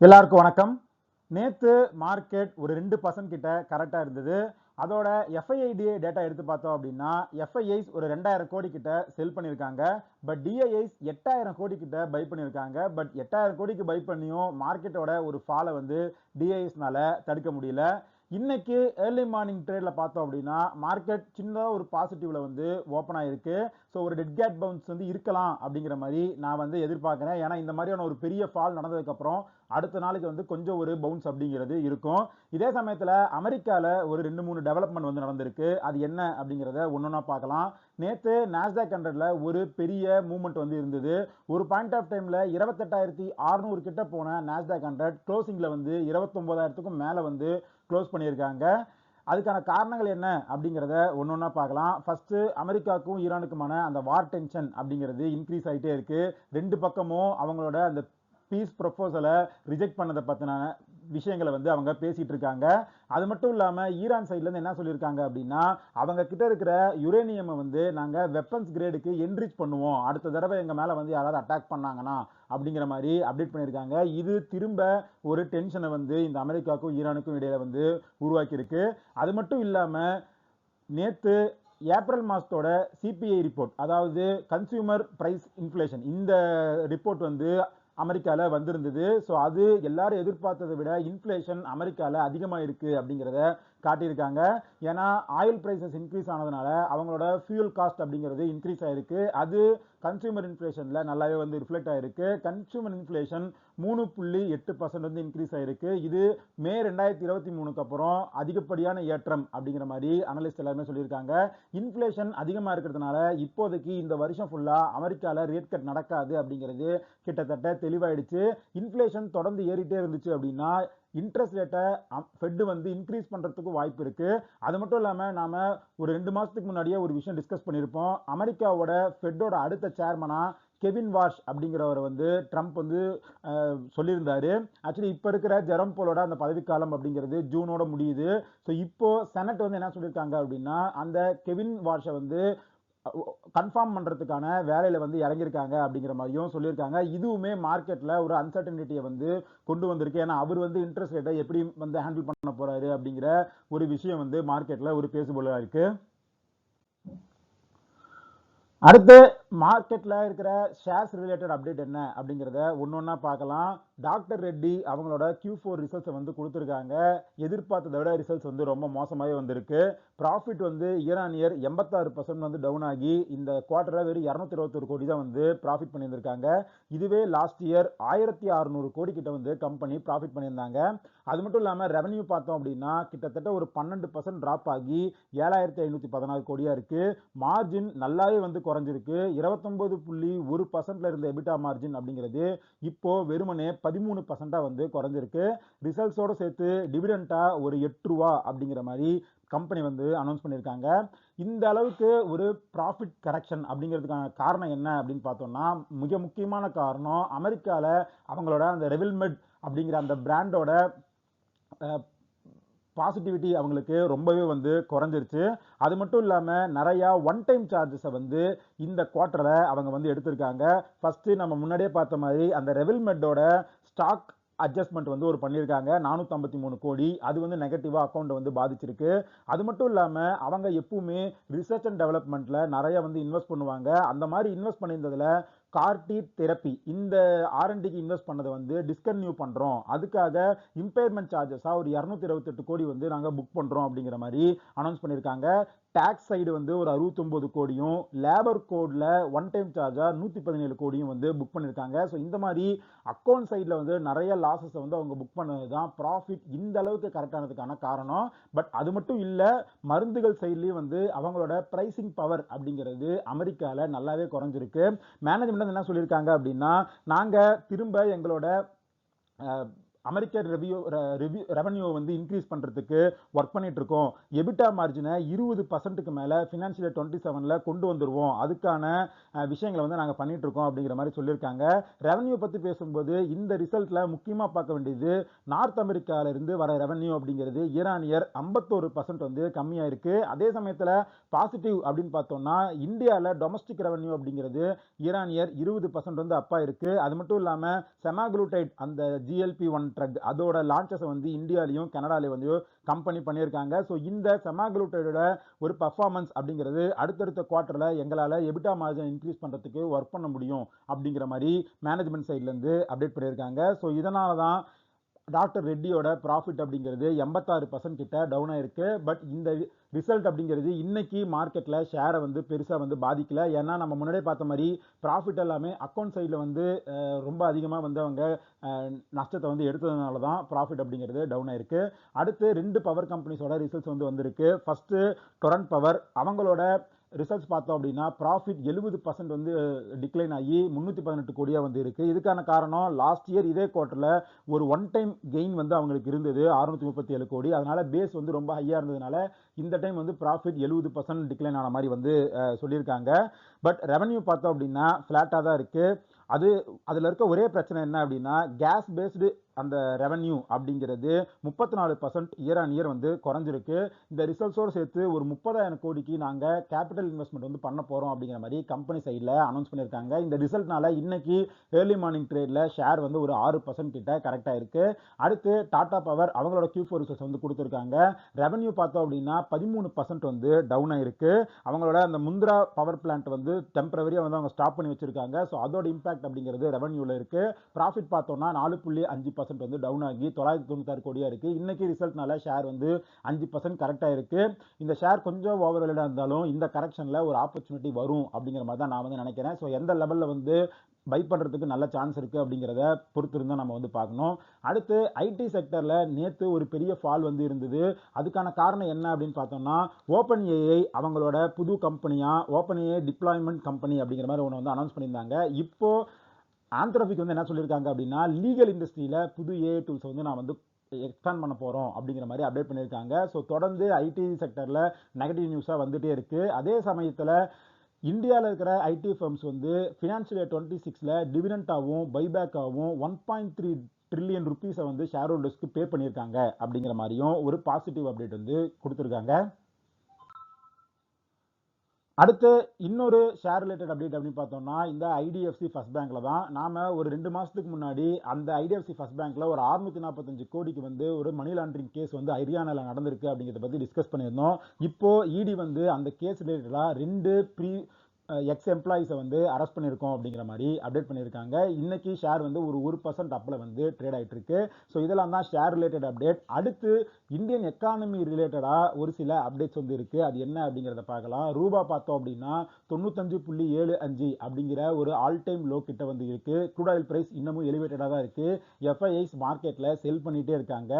எல்லாருக்கும் வணக்கம். நேத்து மார்க்கெட் ஒரு 2% கிட்ட கரெக்டா இருந்தது. அதோட எஃப்ஐஐடிஏ டேட்டா எடுத்து பார்த்தோம் அப்படின்னா, எஃப்ஐஐஸ் ஒரு 2000 கோடி கிட்ட செல் பண்ணியிருக்காங்க. பட் டிஐஐஸ் 8000 கோடி கிட்ட பை பண்ணியிருக்காங்க. பட் 8000 கோடிக்கு பை பண்ணியும் மார்க்கெட்டோட ஒரு ஃபாலை வந்து டிஐஎஸ்னால தடுக்க முடியல. இன்னைக்கு ஏர்லி மார்னிங் ட்ரேட்ல பார்த்தோம் அப்படின்னா மார்க்கெட் சின்னதாக ஒரு பாசிட்டிவ்ல வந்து ஓப்பன் ஆயிருக்கு. ஸோ ஒரு டெட் கேட் பவுன்ஸ் வந்து இருக்கலாம் அப்படிங்கிற மாதிரி நான் வந்து எதிர்பார்க்குறேன். ஏன்னா இந்த மாதிரியான ஒரு பெரிய ஃபால் நடந்ததுக்கப்புறம் அடுத்த நாளைக்கு வந்து கொஞ்சம் ஒரு பவுன்ஸ் அப்படிங்கிறது இருக்கும். இதே சமயத்தில் அமெரிக்காவில் ஒரு 2-3 டெவலப்மெண்ட் வந்து நடந்திருக்கு. அது என்ன அப்படிங்கிறத ஒன்னொன்னா பார்க்கலாம். நேற்று நாஸ்டாக் 100ல ஒரு பெரிய மூவ்மெண்ட் வந்து இருந்தது. ஒரு பாயிண்ட் ஆஃப் டைம்ல 28,600 கிட்ட போன நாஸ்டாக் 100 க்ளோசிங்ல வந்து 29,000க்கும் மேல வந்து க்ளோஸ் பண்ணியிருக்காங்க. அதுக்கான காரணங்கள் என்ன அப்படிங்கிறத ஒன்னொன்னா பார்க்கலாம். ஃபர்ஸ்ட் அமெரிக்காவுக்கும் ஈரானுக்குமான அந்த வார் டென்ஷன் அப்படிங்கிறது இன்க்ரீஸ் ஆகிட்டே இருக்கு. ரெண்டு பக்கமும் அவங்களோட அந்த பீஸ் ப்ரொபோசலை ரிஜெக்ட் பண்ணதை பற்றின விஷயங்களை வந்து அவங்க பேசிட்டு இருக்காங்க. அது மட்டும் இல்லாம ஈரான் சைட்ல இருந்து என்ன சொல்லியிருக்காங்க அப்படின்னா, அவங்க கிட்ட இருக்கிற யுரேனியம் வந்து நாங்க வெப்பன்ஸ் கிரேடுக்கு என்ரிச் பண்ணுவோம், அடுத்த தடவை எங்க மேல வந்து யாராவது அட்டாக் பண்ணாங்கன்னா அப்படிங்கிற மாதிரி அப்டேட் பண்ணியிருக்காங்க. இது திரும்ப ஒரு டென்ஷனை வந்து இந்த அமெரிக்காவுக்கும் ஈரானுக்கும் இடையில வந்து உருவாக்கி இருக்கு. அது மட்டும் இல்லாம நேத்து ஏப்ரல் மாசத்தோட சிபிஐ ரிப்போர்ட், அதாவது கன்சியூமர் பிரைஸ் இன்ஃப்ளேஷன், இந்த ரிப்போர்ட் வந்து அமெரிக்காவில் வந்திருந்தது. ஸோ அது எல்லாரும் எதிர்பார்த்ததை விட இன்ஃப்ளேஷன் அமெரிக்காவில் அதிகமாக இருக்கு அப்படிங்கிறத காட்டியிருக்காங்க. ஏன்னா ஆயில் பிரைசஸ் இன்க்ரீஸ் ஆனதுனால அவங்களோட ஃபியூல் காஸ்ட் அப்படிங்கிறது இன்க்ரீஸ் ஆயிருக்கு. அது கன்சியூமர் இன்ஃப்ளேஷன்ல நல்லாவே வந்து ரிஃப்ளெக்ட் ஆயிருக்கு. கன்சியூமர் இன்ஃப்ளேஷன் 3.8% வந்து இன்க்ரீஸ் ஆயிருக்கு. இது மே 2023க்கு அப்புறம் அதிகப்படியான ஏற்றம் அப்படிங்கிற மாதிரி அனலிஸ்ட் எல்லாருமே சொல்லியிருக்காங்க. இன்ஃப்ளேஷன் அதிகமாக இருக்கிறதுனால இப்போதைக்கு இந்த வருஷம் ஃபுல்லா அமெரிக்காவில் ரேட் கட் நடக்காது அப்படிங்கிறது கிட்டத்தட்ட தெளிவாயிடுச்சு. இன்ஃப்ளேஷன் தொடர்ந்து ஏறிட்டே இருந்துச்சு அப்படின்னா இன்ட்ரெஸ்ட் ரேட்டை ஃபெட் வந்து இன்க்ரீஸ் பண்றதுக்கு வாய்ப்பு இருக்கு. அது மட்டும் இல்லாம நாம ஒரு 2 மாசத்துக்கு முன்னாடியே ஒரு விஷயம் டிஸ்கஸ் பண்ணியிருப்போம். அமெரிக்காவோட ஃபெட்டோட அடுத்த சேர்மனா கெவின் வாஷ் அப்படிங்கிறவர் வந்து ட்ரம்ப் வந்து சொல்லியிருந்தாரு. ஆக்சுவலி இப்போ இருக்கிற ஜெரம் போலோட அந்த பதவிக்காலம் அப்படிங்கிறது ஜூனோட முடியுது. ஸோ இப்போ செனட் வந்து என்ன சொல்லியிருக்காங்க அப்படின்னா, அந்த கெவின் வாஷை வந்து கன்ஃபார்ம் பண்றதுக்கான வேலையில வந்து இறங்கியிருக்காங்க அப்படிங்கிற மாதிரியும் சொல்லியிருக்காங்க. இதுவுமே மார்க்கெட்ல ஒரு அன்சர்டனிட்டியை வந்து கொண்டு வந்திருக்கு. ஏன்னா அவர் வந்து இன்ட்ரெஸ்ட் ரேட்டை எப்படி வந்து ஹேண்டில் பண்ண போறாரு அப்படிங்கிற ஒரு விஷயம் வந்து மார்க்கெட்ல ஒரு பேசுபொருளா இருக்கு. அடுத்து மார்க்கெட்ல இருக்கிற ஷேர்ஸ் ரிலேட்டட் அப்டேட் என்ன அப்படிங்கிறத ஒன்னொன்னா பார்க்கலாம். டாக்டர் ரெட்டி அவங்களோட Q4 ரிசல்ட்ஸை வந்து கொடுத்துருக்காங்க. எதிர்பார்த்ததை விட ரிசல்ட்ஸ் வந்து ரொம்ப மோசமாகவே வந்திருக்கு. ப்ராஃபிட் வந்து இயர் ஆன் இயர் 86% வந்து டவுன் ஆகி இந்த குவார்டரில் வெறும் 221 கோடி தான் வந்து ப்ராஃபிட் பண்ணியிருந்திருக்காங்க. இதுவே லாஸ்ட் இயர் 1600 கோடி கிட்ட வந்து கம்பெனி ப்ராஃபிட் பண்ணியிருந்தாங்க. அது மட்டும் இல்லாமல் ரெவன்யூ பார்த்தோம் அப்படின்னா கிட்டத்தட்ட ஒரு 12% ட்ராப் ஆகி 7516 கோடியா இருக்கு. மார்ஜின் நல்லாவே வந்து குறைஞ்சிருக்கு. 29.1% இருந்த எபிட்டா மார்ஜின் அப்படிங்கிறது இப்போ வெறுமனே 13% வந்து குறைஞ்சிருக்கு. ரிசல்ட்ஸோட சேர்த்து டிவிடெண்டா ஒரு 8 ரூபா அப்படிங்கிற மாதிரி கம்பெனி வந்து அனௌன்ஸ் பண்ணியிருக்காங்க. இந்த அளவுக்கு ஒரு ப்ராஃபிட் கரெக்ஷன் அப்படிங்கிறதுக்கான காரணம் என்ன அப்படின்னு பார்த்தோம்னா, மிக முக்கியமான காரணம் அமெரிக்காவில் அவங்களோட அந்த ரெவில்மெட் அப்படிங்கிற அந்த பிராண்டோட பாசிட்டிவிட்டி அவங்களுக்கு ரொம்பவே வந்து குறைஞ்சிருச்சு. அது மட்டும் இல்லாமல் நிறையா ஒன் டைம் சார்ஜஸை வந்து இந்த குவார்ட்டரில் அவங்க வந்து எடுத்திருக்காங்க. ஃபஸ்ட்டு நம்ம முன்னாடியே பார்த்த மாதிரி அந்த ரெவில்மெட்டோட ஸ்டாக் அட்ஜஸ்ட்மெண்ட் வந்து ஒரு பண்ணியிருக்காங்க 453 கோடி. அது வந்து நெகட்டிவாக அக்கௌண்ட் வந்து பாதிச்சிருக்கு. அது மட்டும் இல்லாமல் அவங்க எப்பவுமே ரிசர்ச் அண்ட் டெவலப்மெண்ட்டில் நிறைய வந்து இன்வெஸ்ட் பண்ணுவாங்க. அந்த மாதிரி இன்வெஸ்ட் பண்ணியிருந்ததில் கார்டி தெரப்பி இந்த ஆர்என்டிக்கு இன்வெஸ்ட் பண்ணதை வந்து டிஸ்கன்டினியூ பண்ணுறோம், அதுக்காக இம்பேர்மெண்ட் சார்ஜஸாக ஒரு 228 கோடி வந்து நாங்கள் புக் பண்ணுறோம் அப்படிங்கிற மாதிரி அனௌன்ஸ் பண்ணியிருக்காங்க. டேக்ஸ் சைடு வந்து ஒரு 69 கோடியும், லேபர் கோட்ல ஒன் டைம் சார்ஜா 117 கோடியும் வந்து புக் பண்ணியிருக்காங்க. ஸோ இந்த மாதிரி அக்கௌண்ட் சைடில் வந்து நிறைய லாஸஸை வந்து அவங்க புக் பண்ணது தான் ப்ராஃபிட் இந்த அளவுக்கு கரெக்டானதுக்கான காரணம். பட் அது மட்டும் இல்லை, மருந்துகள் சைட்லேயும் வந்து அவங்களோட ப்ரைசிங் பவர் அப்படிங்கிறது அமெரிக்காவில் நல்லாவே குறைஞ்சிருக்கு. மேனேஜ்மெண்ட் என்ன சொல்லியிருக்காங்க அப்படின்னா, நாங்கள் திரும்ப எங்களோட அமெரிக்கன் ரெவன்யூ வந்து இன்க்ரீஸ் பண்றதுக்கு ஒர்க் பண்ணிட்டு இருக்கோம். எபிட்டா மார்ஜினை 20% மேல ஃபினான்ஷியல் 27ல கொண்டு வந்துருவோம். அதுக்கான விஷயங்களை வந்து நாங்க பண்ணிட்டு இருக்கோம் அப்படிங்கிற மாதிரி சொல்லியிருக்காங்க. ரெவன்யூ பத்தி பேசும்போது இந்த ரிசல்ட்ல முக்கியமா பார்க்க வேண்டியது நார்த் அமெரிக்கால இருந்து வர ரெவன்யூ அப்படிங்கிறது இயர் 51% வந்து கம்மியா இருக்கு. அதே சமயத்துல பாசிட்டிவ் அப்படின்னு பார்த்தோம்னா இந்தியால டொமஸ்டிக் ரெவன்யூ அப்படிங்கிறது இயர் 20% வந்து அப்பா இருக்கு. அது மட்டும் இல்லாம செமாகுளுடைட் அந்த GLP-1 ட்ரக் அதோட லான்ச்சஸ் வந்து இந்தியாலையும் கனடாலையும் வந்து கம்பெனி பண்ணியிருக்காங்க. ஸோ இந்த செமாகுளுடைடோட ஒரு பர்ஃபார்மன்ஸ் அப்படிங்கிறது அடுத்தடுத்த குவார்டர்ல எங்களால எபிட்டா மார்ஜின் இன்க்ரீஸ் பண்றதுக்கு ஒர்க் பண்ண முடியும் அப்படிங்கிற மாதிரி மேனேஜ்மெண்ட் சைட்ல இருந்து அப்டேட் பண்ணியிருக்காங்க. ஸோ இதனால தான் டாக்டர் ரெட்டியோட ப்ராஃபிட் அப்படிங்கிறது 86% கிட்ட டவுன் ஆயிருக்கு. பட் இந்த ரிசல்ட் அப்படிங்கிறது இன்னைக்கு மார்க்கெட்ல ஷேரை வந்து பெருசா வந்து பாதிக்கல. ஏன்னா நம்ம முன்னாடியே பார்த்த மாதிரி ப்ராஃபிட் எல்லாமே அக்கௌண்ட் சைடில் வந்து ரொம்ப அதிகமாக வந்து அவங்க நஷ்டத்தை வந்து எடுத்ததுனால தான் ப்ராஃபிட் அப்படிங்கிறது டவுன் ஆயிருக்கு. அடுத்து 2 பவர் கம்பெனிஸோட ரிசல்ட்ஸ் வந்து வந்திருக்கு. ஃபர்ஸ்ட் டொரண்ட் பவர் அவங்களோட ரிசல்ட்ஸ் பார்த்தோம் அப்படின்னா ப்ராஃபிட் 70% வந்து டிக்ளைன் ஆகி 318 கோடியா வந்து இருக்கு. இதுக்கான காரணம் லாஸ்ட் இயர் இதே குவார்டர்ல ஒரு ஒன் டைம் கெயின் வந்து அவங்களுக்கு இருந்தது 637 கோடி. அதனால பேஸ் வந்து ரொம்ப ஹையா இருந்ததுனால இந்த டைம் வந்து ப்ராஃபிட் 70% டிக்ளைன் ஆன மாதிரி வந்து சொல்லியிருக்காங்க. பட் ரெவன்யூ பார்த்தோம் அப்படின்னா ஃபிளாட்டா தான் இருக்கு. அதுல இருக்க ஒரே பிரச்சனை என்ன அப்படின்னா கேஸ் பேஸ்டு அந்த ரெவன்யூ அப்படிங்கிறது 34% இயர் வந்து குறைஞ்சிருக்கு. இந்த ரிசல்ட்ஸோடு சேர்த்து ஒரு 30,000 கோடிக்கு நாங்க கேபிட்டல் இன்வெஸ்ட்மெண்ட் வந்து பண்ண போறோம் அப்படிங்கிற மாதிரி கம்பெனி சைடில் அனௌன்ஸ் பண்ணியிருக்காங்க. இந்த ரிசல்ட்னால இன்னைக்கு ஏர்லி மார்னிங் ட்ரேட்ல ஷேர் வந்து ஒரு 6% கிட்ட கரெக்டா இருக்கு. அடுத்து டாடா பவர் அவங்களோட Q4 ரிசல்ட்ஸ் வந்து கொடுத்திருக்காங்க. ரெவன்யூ பார்த்தோம் அப்படின்னா 13% வந்து டவுன் ஆயிருக்கு. அவங்களோட அந்த முந்திரா பவர் பிளான்ட் வந்து டெம்பரவரியா வந்து அவங்க ஸ்டாப் பண்ணி வச்சிருக்காங்க. ஸோ அதோட இம்பாக்ட் அப்படிங்கிறது ரெவன்யூல இருக்கு. ப்ராஃபிட் பார்த்தோம்னா 4.5% வந்து டவுன் ஆகி 996 கோடியா இருக்கு. இன்னைக்கு ரிசல்ட்னால ஷேர் வந்து 5% கரெக்டா இருக்கு. இந்த ஷேர் கொஞ்சம் ஓவர்வேல்டா இருந்தாலும் இந்த கரெக்ஷன்ல ஒரு ஆப்பர்ச்சுனிட்டி வரும் அப்படிங்கிற மாதிரி தான் நான் வந்து நினைக்கிறேன். ஸோ எந்த லெவல்ல வந்து பை பண்றதுக்கு நல்ல சான்ஸ் இருக்கு அப்படிங்கிறத பொறுத்து இருந்தா நம்ம வந்து பார்க்கணும். அடுத்து ஐடி செக்டர்ல நேத்து ஒரு பெரிய ஃபால் வந்து இருந்தது. அதுக்கான காரணம் என்ன அப்படின்னு பார்த்தோம்னா ஓப்பன் ஏஐ அவங்களோட புது கம்பெனியா ஓப்பன் ஏஐ டிப்ளாய்மெண்ட் கம்பெனி அப்படிங்கிற மாதிரி ஒன்று வந்து அனௌன்ஸ் பண்ணியிருந்தாங்க. இப்போ ஆந்த்ரோபிக் வந்து என்ன சொல்லியிருக்காங்க அப்படின்னா லீகல் இண்டஸ்ட்ரியில புது ஏஐ டூல்ஸ் வந்து நான் வந்து எக்ஸ்பேண்ட் பண்ண போறோம் அப்படிங்கிற மாதிரி அப்டேட் பண்ணியிருக்காங்க. ஸோ தொடர்ந்து ஐடி செக்டர்ல நெகட்டிவ் நியூஸா வந்துட்டே இருக்கு. அதே சமயத்துல இந்தியாவில் இருக்கிற ஐடி ஃபர்ம்ஸ் வந்து ஃபினான்ஷியல் இயர் 26ல டிவிடெண்டாகவும் பைபேக்காகவும் 1.3 ட்ரில்லியன் ருபீஸை வந்து ஷேர் ஹோல்டர்ஸ்க்கு பே பண்ணியிருக்காங்க அப்படிங்கிற மாதிரியும் ஒரு பாசிட்டிவ் அப்டேட் வந்து கொடுத்துருக்காங்க. அடுத்து இன்னொரு ஷேர் ரிலேட்டட் அப்டேட் அப்படின்னு பார்த்தோம்னா இந்த ஐடிஎஃப்சி ஃபர்ஸ்ட் பேங்க்ல தான். நாம ஒரு 2 மாசத்துக்கு முன்னாடி அந்த ஐடிஎஃப்சி ஃபர்ஸ்ட் பேங்க்ல ஒரு 645 கோடிக்கு வந்து ஒரு மணி லாண்டரிங் கேஸ் வந்து ஹரியானால நடந்திருக்கு அப்படிங்கிறத பத்தி டிஸ்கஸ் பண்ணியிருந்தோம். இப்போ இடி வந்து அந்த கேஸ் ரிலேட்டடா 2 எக்ஸ் எம்ப்ளாயிஸை வந்து அரெஸ்ட் பண்ணியிருக்கோம் அப்படிங்கிற மாதிரி அப்டேட் பண்ணியிருக்காங்க. இன்னைக்கு ஷேர் வந்து ஒரு 1% அப்பில் வந்து ட்ரேட் ஆகிட்டு இருக்கு. ஸோ இதெல்லாம் தான் ஷேர் ரிலேட்டட் அப்டேட். அடுத்து இந்தியன் எக்கானமி ரிலேட்டடாக ஒரு சில அப்டேட்ஸ் வந்து இருக்கு. அது என்ன அப்படிங்கிறத பார்க்கலாம். ரூபா பார்த்தோம் அப்படின்னா 95.75 அப்படிங்கிற ஒரு ஆல் டைம் லோ கிட்ட வந்து இருக்கு. க்ரூட் ஆயில் பிரைஸ் இன்னமும் எலிவேட்டடாக தான் இருக்கு. எஃப்ஐஐஸ் மார்க்கெட்ல செல் பண்ணிட்டே இருக்காங்க.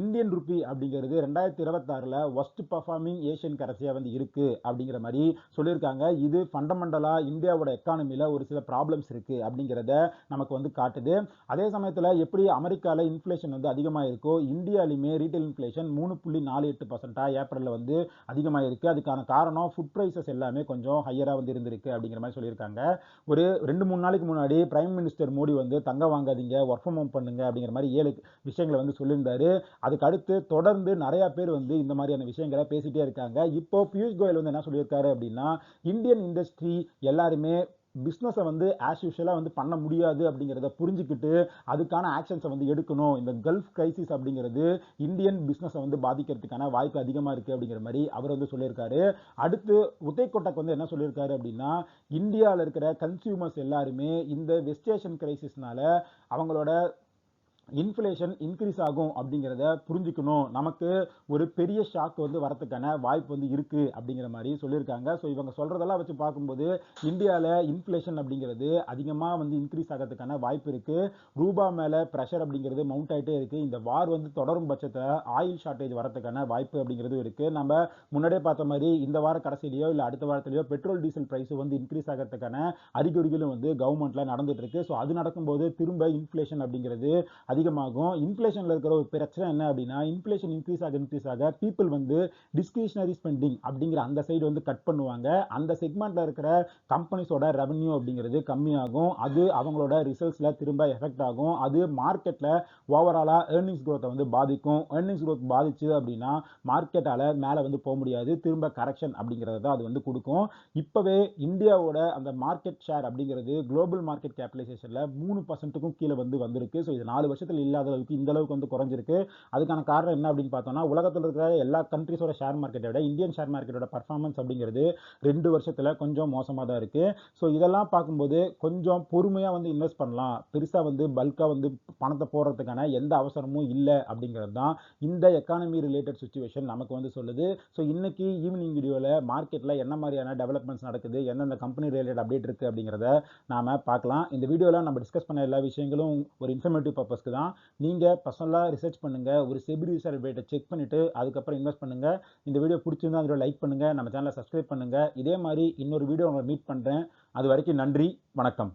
இந்தியன் ருபி அப்படிங்கிறது 2026ல ஒஸ்ட் பர்ஃபார்மிங் ஏஷியன் கரன்சியா வந்து இருக்கு அப்படிங்கிற மாதிரி சொல்லியிருக்காங்க. இது ஃபண்டமெண்டலா இந்தியாவோட எக்கானமில ஒரு சில ப்ராப்ளம்ஸ் இருக்கு அப்படிங்கிறத நமக்கு வந்து காட்டுது. அதே சமயத்துல எப்படி அமெரிக்கால இன்ஃப்ளேஷன் வந்து அதிகமா இருக்கோ இந்தியாலையுமே ரீட்டைல் இன்ஃப்ளேஷன் 3.48% ஏப்ரல்ல வந்து அதிகமா இருக்கு. அதுக்கான காரணம் ஃபுட் பிரைசஸ் எல்லாமே கொஞ்சம் ஹையரா வந்து இருந்திருக்கு அப்படிங்கிற மாதிரி சொல்லியிருக்காங்க. ஒரு 2-3 நாளைக்கு முன்னாடி பிரைம் மினிஸ்டர் மோடி வந்து தங்கம் வாங்காதீங்க, ஒர்க் ஃப்ரம் ஹோம் பண்ணுங்க அப்படிங்கிற மாதிரி 7 விஷயங்களை வந்து சொல்லியிருந்தாரு. அதுக்கு அடுத்து தொடர்ந்து நிறைய பேர் வந்து இந்த மாதிரியான விஷயங்களை பேசிட்டே இருக்காங்க. இப்போ பியூஷ் கோயல் வந்து என்ன சொல்லியிருக்காரு அப்படின்னா இந்தியன் இண்டஸ்ட்ரி எல்லாருமே பிஸ்னஸை வந்து ஆஸ் யூஷுவலா வந்து பண்ண முடியாது அப்படிங்கிறத புரிஞ்சுக்கிட்டு அதுக்கான ஆக்ஷன்ஸை வந்து எடுக்கணும். இந்த கல்ஃப் கிரைசிஸ் அப்படிங்கிறது இந்தியன் பிஸ்னஸை வந்து பாதிக்கிறதுக்கான வாய்ப்பு அதிகமாக இருக்கு அப்படிங்கிற மாதிரி அவர் வந்து சொல்லியிருக்காரு. அடுத்து உதய் கோட்டக் வந்து என்ன சொல்லியிருக்காரு அப்படின்னா இந்தியாவில் இருக்கிற கன்சியூமர்ஸ் எல்லாருமே இந்த வெஸ்ட் ஏஷியன் கிரைசிஸ்னால அவங்களோட இன்ஃப்ளேஷன் இன்க்ரீஸ் ஆகும் அப்படிங்கிறத புரிஞ்சுக்கணும். நமக்கு ஒரு பெரிய ஷாக் வந்து வரதுக்கான வாய்ப்பு வந்து இருக்கு அப்படிங்கிற மாதிரி சொல்லியிருக்காங்க. ஸோ இவங்க சொல்றதெல்லாம் வச்சு பார்க்கும்போது இந்தியாவில் இன்ஃப்ளேஷன் அப்படிங்கிறது அதிகமாக வந்து இன்க்ரீஸ் ஆகிறதுக்கான வாய்ப்பு இருக்கு. ரூபா மேல ப்ரெஷர் அப்படிங்கிறது மவுண்ட் ஆகிட்டே இருக்கு. இந்த வார் வந்து தொடரும் பட்சத்தை ஆயில் ஷார்ட்டேஜ் வரதுக்கான வாய்ப்பு அப்படிங்கிறது இருக்கு. நம்ம முன்னாடியே பார்த்த மாதிரி இந்த வார கடைசியிலையோ இல்லை அடுத்த வாரத்திலேயோ பெட்ரோல் டீசல் பிரைஸ் வந்து இன்க்ரீஸ் ஆகிறதுக்கான அறிகுறிகளும் வந்து கவர்மெண்ட்ல நடந்துட்டு இருக்கு. ஸோ அது நடக்கும்போது திரும்ப இன்ஃப்ளேஷன் அப்படிங்கிறது அதிகமாகும். இன்ஃப்ளேஷன்ல இருக்கிற ஒரு பிரச்சனை என்ன அப்படின்னா, இன்ஃப்ளேஷன் இன்க்ரீஸ் ஆக பீப்புள் வந்து டிஸ்கிரிஷனரி ஸ்பெண்டிங் அப்படிங்கிற அந்த சைடு வந்து கட் பண்ணுவாங்க. அந்த செக்மெண்ட்ல இருக்கிற கம்பெனிஸோட ரெவென்யூ அப்படிங்கிறது கம்மியாகும். அது அவங்களோட ரிசல்ட்ஸ்ல திரும்ப எஃபெக்ட் ஆகும். அது மார்க்கெட்ல ஓவராலா ஏர்னிங்ஸ் growth வந்து பாதிக்கும். ஏர்னிங்ஸ் growth பாதிச்சு அப்படின்னா மார்க்கெட்டால மேல வந்து போக முடியாது. திரும்ப கரெக்ஷன் அப்படிங்கிறத தான் அது வந்து கொடுக்கும். இப்பவே இந்தியாவோட அந்த மார்க்கெட் ஷேர் அப்படிங்கிறது குளோபல் மார்க்கெட் கேபிடலைசேஷன்ல 3%க்கும் கீழே வந்து வந்திருக்கு. ஸோ இது 4 வருஷத்துல இல்லாத அளவுக்கு இந்த அளவுக்கு வந்து குறைஞ்சிருக்கு. அதுக்கான காரணம் என்ன அப்படின்னு பார்த்தோம்னா, உலகத்தில் இருக்கிற எல்லா கண்ட்ரிஸோட ஷேர் மார்க்கெட்டை விட இந்தியன் ஷேர் மார்க்கெட்டோட பர்ஃபார்மன்ஸ் அப்படிங்கிறது 2 வருஷத்துல கொஞ்சம் மோசமாக தான் இருக்கு. ஸோ இதெல்லாம் பார்க்கும்போது கொஞ்சம் பொறுமையா வந்து இன்வெஸ்ட் பண்ணலாம். பெருசா வந்து பல்கா வந்து பணத்தை போடுறதுக்கான எந்த அவசரமும் இல்லை அப்படிங்கிறது தான் இந்த எக்கானமி ரிலேட்டட் சுச்சுவேஷன் நமக்கு வந்து சொல்லுது. ஸோ இன்னைக்கு ஈவினிங் வீடியோவில் மார்க்கெட்டில் என்ன மாதிரியான டெவலப்மெண்ட்ஸ் நடக்குது, எந்தெந்த கம்பெனி ரிலேட்டட் அப்டேட் இருக்குது அப்படிங்கிறத நாம பார்க்கலாம். இந்த வீடியோவில் நம்ம டிஸ்கஸ் பண்ண எல்லா விஷயங்களும் ஒரு இன்ஃபர்மேட்டிவ் பர்பஸ்க்கு தான். நீங்கள் பர்சனலாக ரிசர்ச் பண்ணுங்க, ஒரு செபி ரிசர்ச் ரேட்டை செக் பண்ணிட்டு அதுக்கப்புறம் இன்வெஸ்ட் பண்ணுங்க. இந்த வீடியோ பிடிச்சிருந்தா அதோட லைக் பண்ணுங்க, நம்ம சேனலை சப்ஸ்கிரைப் பண்ணுங்க. இதே மாதிரி இன்னொரு வீடியோ உங்களை மீட் பண்ணுறேன். அது வரைக்கும் நன்றி, வணக்கம்.